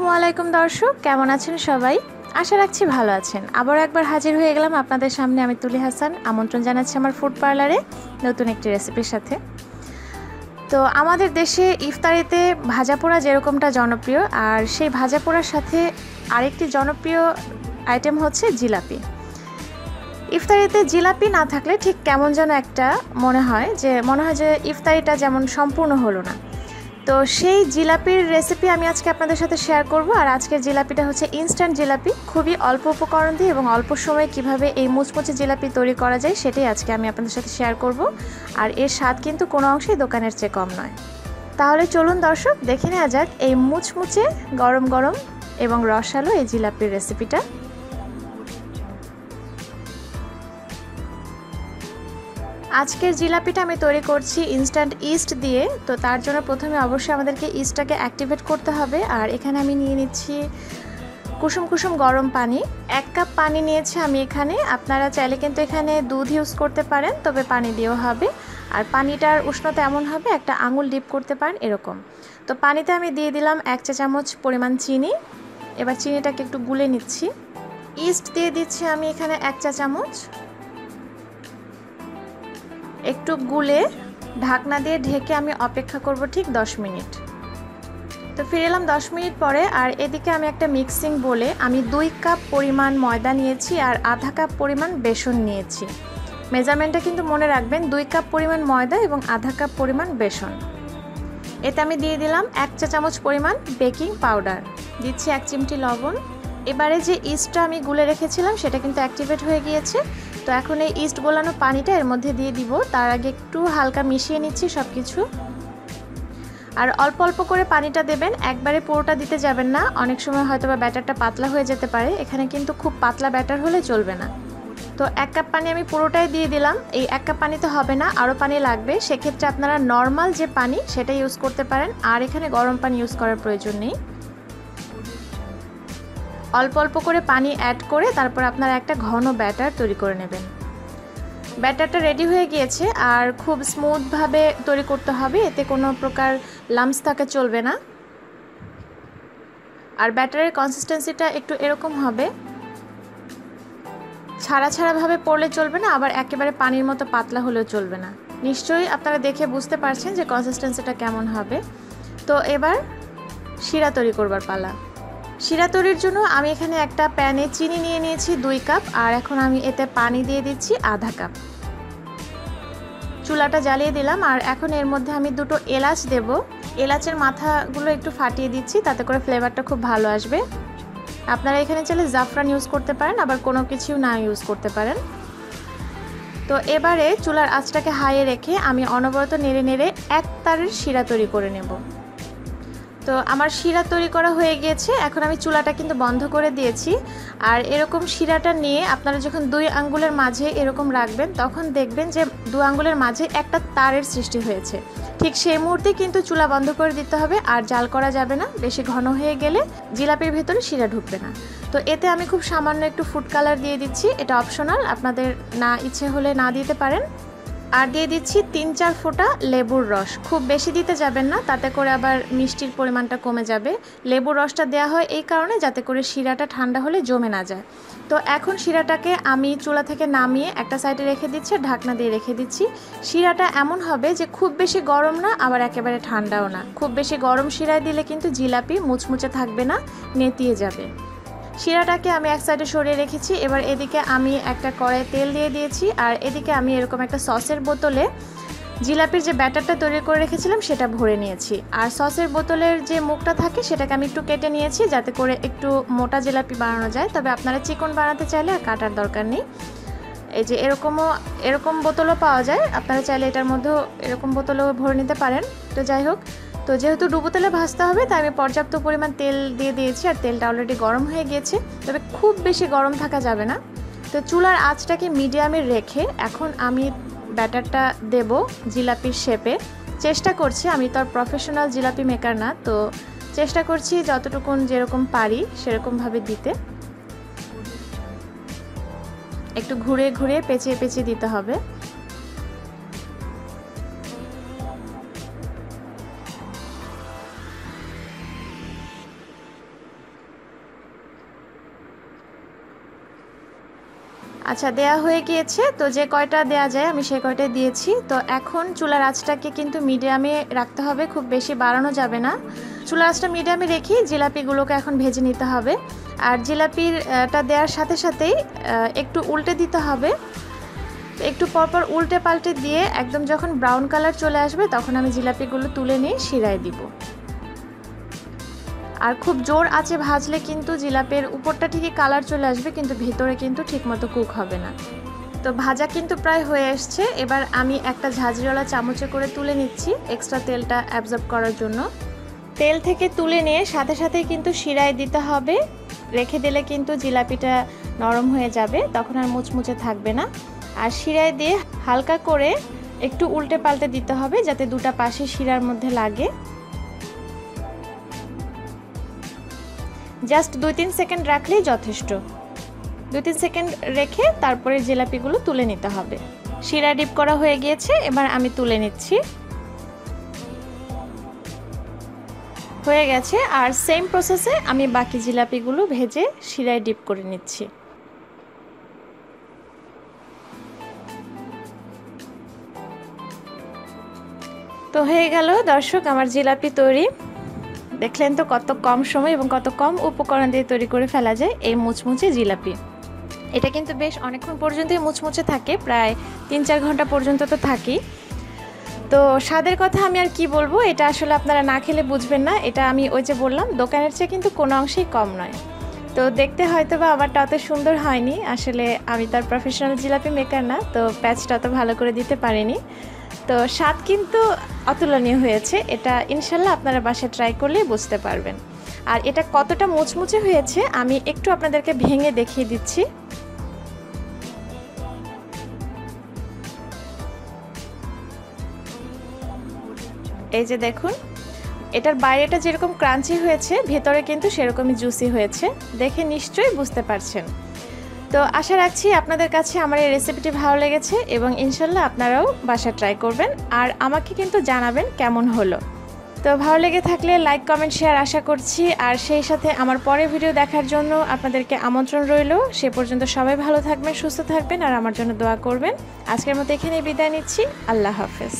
আসসালামু আলাইকুম দর্শক, কেমন আছেন সবাই? আশা রাখছি ভালো আছেন। আবার একবার হাজির হয়ে গেলাম আপনাদের সামনে। আমি তুলি হাসান, আমন্ত্রণ জানাচ্ছি আমার ফুড পার্লারে নতুন একটি রেসিপির সাথে। তো আমাদের দেশে ইফতারিতে ভাজা পোড়া যেরকমটা জনপ্রিয়, আর সেই ভাজা পোড়ার সাথে আরেকটি জনপ্রিয় আইটেম হচ্ছে জিলাপি। ইফতারিতে জিলাপি না থাকলে ঠিক কেমন যেন একটা মনে হয় যে ইফতারিটা যেমন সম্পূর্ণ হলো না। তো সেই জিলাপির রেসিপি আমি আজকে আপনাদের সাথে শেয়ার করব। আর আজকের জিলাপিটা হচ্ছে ইনস্ট্যান্ট জিলাপি। খুবই অল্প উপকরণ দিয়ে এবং অল্প সময়ে কিভাবে এই মুচমুচে জিলাপি তৈরি করা যায় সেটাই আজকে আমি আপনাদের সাথে শেয়ার করব। আর এর স্বাদ কিন্তু কোনো অংশেই দোকানের চেয়ে কম নয়। তাহলে চলুন দর্শক, দেখে নেওয়া যাক এই মুচমুচে গরম গরম এবং রসালো এই জিলাপির রেসিপিটা। আজকের জিলাপিটা আমি তৈরি করছি ইনস্ট্যান্ট ইস্ট দিয়ে। তো তার জন্য প্রথমে অবশ্যই আমাদেরকে ইস্টটাকে অ্যাক্টিভেট করতে হবে। আর এখানে আমি নিয়ে নিচ্ছি কুসুম কুসুম গরম পানি। 1 কাপ পানি নিয়েছি আমি এখানে। আপনারা চাইলে কিন্তু এখানে দুধ ইউজ করতে পারেন, তবে পানি দিয়েও হবে। আর পানিটার উষ্ণতা এমন হবে একটা আঙুল ডিপ করতে পারেন এরকম। তো পানিতে আমি দিয়ে দিলাম 1 চা চামচ পরিমাণ চিনি। এবার চিনিটাকে একটু গুলে নিচ্ছি। ইস্ট দিয়ে দিচ্ছি আমি এখানে 1 চা চামচ। একটু গুলে ঢাকনা দিয়ে ঢেকে আমি অপেক্ষা করব ঠিক 10 মিনিট। তো ফিরে এলাম 10 মিনিট পরে। আর এদিকে আমি একটা মিক্সিং বলে আমি 2 কাপ পরিমাণ ময়দা নিয়েছি আর আধা কাপ পরিমাণ বেসন নিয়েছি। মেজারমেন্টটা কিন্তু মনে রাখবেন, 2 কাপ পরিমাণ ময়দা এবং আধা কাপ পরিমাণ বেসন। এতে আমি দিয়ে দিলাম 1 চা চামচ পরিমাণ বেকিং পাউডার, দিচ্ছি 1 চিমটি লবণ। এবারে যে ইস্টটা আমি গুলে রেখেছিলাম সেটা কিন্তু অ্যাক্টিভেট হয়ে গিয়েছে। তো এখন এই ইস্ট গোলানো পানিটা এর মধ্যে দিয়ে দিব। তার আগে একটু হালকা মিশিয়ে নিচ্ছি সব কিছু। আর অল্প অল্প করে পানিটা দেবেন, একবারে পুরোটা দিতে যাবেন না। অনেক সময় হয়তো বা ব্যাটারটা পাতলা হয়ে যেতে পারে। এখানে কিন্তু খুব পাতলা ব্যাটার হলে চলবে না। তো 1 কাপ পানি আমি পুরোটাই দিয়ে দিলাম। এই 1 কাপ পানিতে হবে না, আরও পানি লাগবে। সেক্ষেত্রে আপনারা নর্মাল যে পানি সেটা ইউজ করতে পারেন। আর এখানে গরম পানি ইউজ করার প্রয়োজন নেই। অল্প অল্প করে পানি অ্যাড করে তারপর আপনারা একটা ঘন ব্যাটার তৈরি করে নেবেন। ব্যাটারটা রেডি হয়ে গিয়েছে। আর খুব স্মুথভাবে তৈরি করতে হবে, এতে কোনো প্রকার লাম্পস থাকা চলবে না। আর ব্যাটারের কনসিস্টেন্সিটা একটু এরকম হবে, ছাড়া ছাড়াভাবে পড়লে চলবে না, আবার একেবারে পানির মতো পাতলা হলেও চলবে না। নিশ্চয়ই আপনারা দেখে বুঝতে পারছেন যে কনসিস্টেন্সিটা কেমন হবে। তো এবার শিরা তৈরি করবার পালা। শিরা তৈরির জন্য আমি এখানে একটা প্যানে চিনি নিয়ে নিয়েছি 2 কাপ। আর এখন আমি এতে পানি দিয়ে দিচ্ছি আধা কাপ। চুলাটা জ্বালিয়ে দিলাম। আর এখন এর মধ্যে আমি 2টো এলাচ দেব। এলাচের মাথাগুলো একটু ফাটিয়ে দিচ্ছি, তাতে করে ফ্লেভারটা খুব ভালো আসবে। আপনারা এখানে চাইলে জাফরান ইউজ করতে পারেন, আবার কোনো কিছু না ইউজ করতে পারেন। তো এবারে চুলার আঁচটাকে হাইয়ে রেখে আমি অনবরত নেড়ে নেড়ে এক তারের শিরা তৈরি করে নেব। তো আমার শিরা তৈরি করা হয়ে গিয়েছে। এখন আমি চুলাটা কিন্তু বন্ধ করে দিয়েছি। আর এরকম শিরাটা নিয়ে আপনারা যখন 2 আঙ্গুলের মাঝে এরকম রাখবেন, তখন দেখবেন যে 2 আঙ্গুলের মাঝে একটা তারের সৃষ্টি হয়েছে। ঠিক সেই মুহূর্তে কিন্তু চুলা বন্ধ করে দিতে হবে। আর জাল করা যাবে না, বেশি ঘন হয়ে গেলে জিলাপির ভেতরে শিরা ঢুকবে না। তো এতে আমি খুব সামান্য একটু ফুড কালার দিয়ে দিচ্ছি। এটা অপশনাল, আপনাদের না ইচ্ছে হলে না দিতে পারেন। আর দিয়ে দিচ্ছি 3-4 ফোঁটা লেবুর রস। খুব বেশি দিতে যাবেন না, তাতে করে আবার মিষ্টির পরিমাণটা কমে যাবে। লেবুর রসটা দেওয়া হয় এই কারণে যাতে করে শিরাটা ঠান্ডা হলে জমে না যায়। তো এখন শিরাটাকে আমি চুলা থেকে নামিয়ে একটা সাইডে রেখে দিচ্ছি, ঢাকনা দিয়ে রেখে দিচ্ছি। শিরাটা এমন হবে যে খুব বেশি গরম না, আবার একেবারে ঠান্ডাও না। খুব বেশি গরম শিরায় দিলে কিন্তু জিলাপি মুচমুচে থাকবে না, নেতিয়ে যাবে। শিরাটাকে আমি এক সাইডে সরিয়ে রেখেছি। এবার এদিকে আমি একটা কড়াইয়ে তেল দিয়ে দিয়েছি। আর এদিকে আমি এরকম একটা সসের বোতলে জিলাপির যে ব্যাটারটা তৈরি করে রেখেছিলাম সেটা ভরে নিয়েছি। আর সসের বোতলের যে মুখটা থাকে সেটাকে আমি একটু কেটে নিয়েছি, যাতে করে একটু মোটা জিলাপি বানানো যায়। তবে আপনারা চিকন বানাতে চাইলে আর কাটার দরকার নেই। এই যে এরকম বোতলও পাওয়া যায়, আপনারা চাইলে এটার মধ্যেও এরকম বোতলও ভরে নিতে পারেন। তো যাই হোক, তো যেহেতু ডুবো তেলে ভাজতে হবে তাই আমি পর্যাপ্ত পরিমাণ তেল দিয়ে দিয়েছি। আর তেলটা অলরেডি গরম হয়ে গিয়েছে, তবে খুব বেশি গরম থাকা যাবে না। তো চুলার আঁচটাকে মিডিয়ামে রেখে এখন আমি ব্যাটারটা দেব জিলাপির শেপে। চেষ্টা করছি, আমি তো আর প্রফেশনাল জিলাপি মেকার না, তো চেষ্টা করছি যতটুকুন যেরকম পারি সেরকমভাবে দিতে। একটু ঘুরে ঘুরে পেঁচিয়ে পেঁচিয়ে দিতে হবে। আচ্ছা, দেয়া হয়ে গিয়েছে। তো যে কয়টা দেয়া যায় আমি সে কয়টাই দিয়েছি। তো এখন চুলার আঁচটাকে কিন্তু মিডিয়ামে রাখতে হবে, খুব বেশি বাড়ানো যাবে না। চুলার আঁচটা মিডিয়ামে রেখেই জিলাপিগুলোকে এখন ভেজে নিতে হবে। আর জিলাপিটা দেওয়ার সাথে সাথেই একটু উল্টে দিতে হবে। একটু পরপর উল্টে পাল্টে দিয়ে একদম যখন ব্রাউন কালার চলে আসবে তখন আমি জিলাপিগুলো তুলে নিয়ে শিরায় দিব। আর খুব জোর আঁচে ভাজলে কিন্তু জিলাপির উপরটা ঠিকই কালার চলে আসবে, কিন্তু ভেতরে কিন্তু ঠিকমতো কুক হবে না। তো ভাজা কিন্তু প্রায় হয়ে আসছে। এবার আমি একটা ঝাঁঝরিওয়ালা চামচে করে তুলে নিচ্ছি এক্সট্রা তেলটা অ্যাবজর্ব করার জন্য। তেল থেকে তুলে নিয়ে সাথে সাথে কিন্তু শিরায় দিতে হবে। রেখে দিলে কিন্তু জিলাপিটা নরম হয়ে যাবে, তখন আর মুচমুচে থাকবে না। আর শিরায় দিয়ে হালকা করে একটু উল্টে পাল্টে দিতে হবে যাতে দুটো পাশে শিরার মধ্যে লাগে। জাস্ট 2-3 সেকেন্ড রাখলেই যথেষ্ট। 2-3 সেকেন্ড রেখে তারপরে জিলাপিগুলো তুলে নিতে হবে। শিরা ডিপ করা হয়ে গিয়েছে, এবার আমি তুলে নিচ্ছি। হয়ে গেছে। আর সেম প্রসেসে আমি বাকি জিলাপিগুলো ভেজে শিরায় ডিপ করে নিচ্ছি। তো হয়ে গেল দর্শক আমার জিলাপি তৈরি। দেখলেন তো কত কম সময় এবং কত কম উপকরণ দিয়ে তৈরি করে ফেলা যায় এই মুচমুচে জিলাপি। এটা কিন্তু বেশ অনেকক্ষণ পর্যন্তই মুচমুচে থাকে, প্রায় 3-4 ঘন্টা পর্যন্ত তো থাকি। তো স্বাদের কথা আমি আর কি বলবো, এটা আসলে আপনারা না খেলে বুঝবেন না। এটা আমি ওই যে বললাম দোকানের চেয়ে কিন্তু কোনো অংশেই কম নয়। তো দেখতে হয়তো বা আমারটা অত সুন্দর হয়নি, আসলে আমি তার প্রফেশনাল জিলাপি মেকার না, তো প্যাচটা অত ভালো করে দিতে পারিনি। তো স্বাদ কিন্তু অতুলনীয় হয়েছে। এটা ইনশাল্লাহ আপনারা বাসায় ট্রাই করলেই বুঝতে পারবেন। আর এটা কতটা মুচমুচে হয়েছে আমি একটু আপনাদেরকে ভেঙে দেখিয়ে দিচ্ছি। এই যে দেখুন, এটার বাইরেটা যেরকম ক্রাঞ্চি হয়েছে ভেতরে কিন্তু সেরকমই জুসি হয়েছে, দেখে নিশ্চয়ই বুঝতে পারছেন। তো আশা রাখছি আপনাদের কাছে আমার এই রেসিপিটি ভালো লেগেছে এবং ইনশাল্লাহ আপনারাও বাসায় ট্রাই করবেন আর আমাকে কিন্তু জানাবেন কেমন হলো। তো ভালো লেগে থাকলে লাইক কমেন্ট শেয়ার আশা করছি। আর সেই সাথে আমার পরের ভিডিও দেখার জন্য আপনাদেরকে আমন্ত্রণ রইল। সে পর্যন্ত সবাই ভালো থাকবেন, সুস্থ থাকবেন আর আমার জন্য দোয়া করবেন। আজকের মতো এখানেই বিদায় নিচ্ছি। আল্লাহ হাফেজ।